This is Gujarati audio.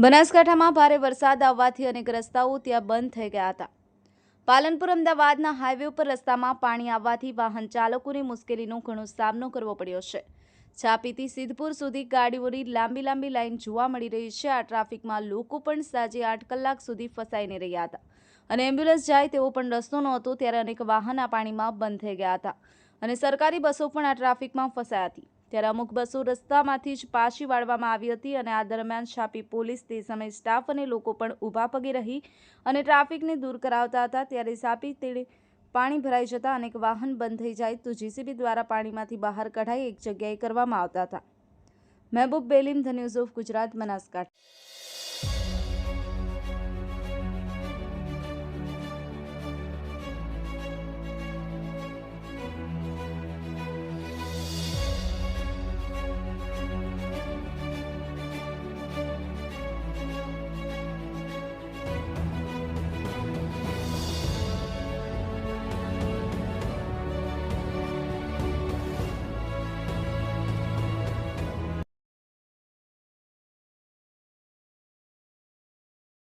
બનાસકાંઠામાં ભારે વરસાદ આવવાથી અનેક રસ્તાઓ ત્યાં બંધ થઈ ગયા હતા। પાલનપુર અમદાવાદના હાઈવે ઉપર રસ્તામાં પાણી આવવાથી વાહન ચાલકોને મુશ્કેલીનો ઘણો સામનો કરવો પડ્યો છે। છાપીથી સિદ્ધપુર સુધી ગાડીઓની લાંબી લાઈન જોવા મળી રહી છે। આ ટ્રાફિકમાં લોકો પણ સાંજે 8 કલાક સુધી ફસાઈને રહ્યા હતા અને એમ્બ્યુલન્સ જાય તેવો પણ રસ્તો નહોતો, ત્યારે અનેક વાહન આ પાણીમાં બંધ થઈ ગયા હતા અને સરકારી બસો પણ આ ટ્રાફિકમાં ફસાઈ હતી। ત્યારે અમુક બસો રસ્તામાંથી જ પાછી વાળવામાં આવી હતી અને આ દરમિયાન છાપી પોલીસ તે સમયે સ્ટાફ અને લોકો પણ ઊભા પગે રહી અને ટ્રાફિકને દૂર કરાવતા હતા। ત્યારે છાપી તેડે પાણી ભરાઈ જતા અનેક વાહન બંધ થઈ જાય તો જેસીબી દ્વારા પાણીમાંથી બહાર કઢાઈ એક જગ્યાએ કરવામાં આવતા હતા। Mehboob Belim, the news of Gujarat, Banaskantha.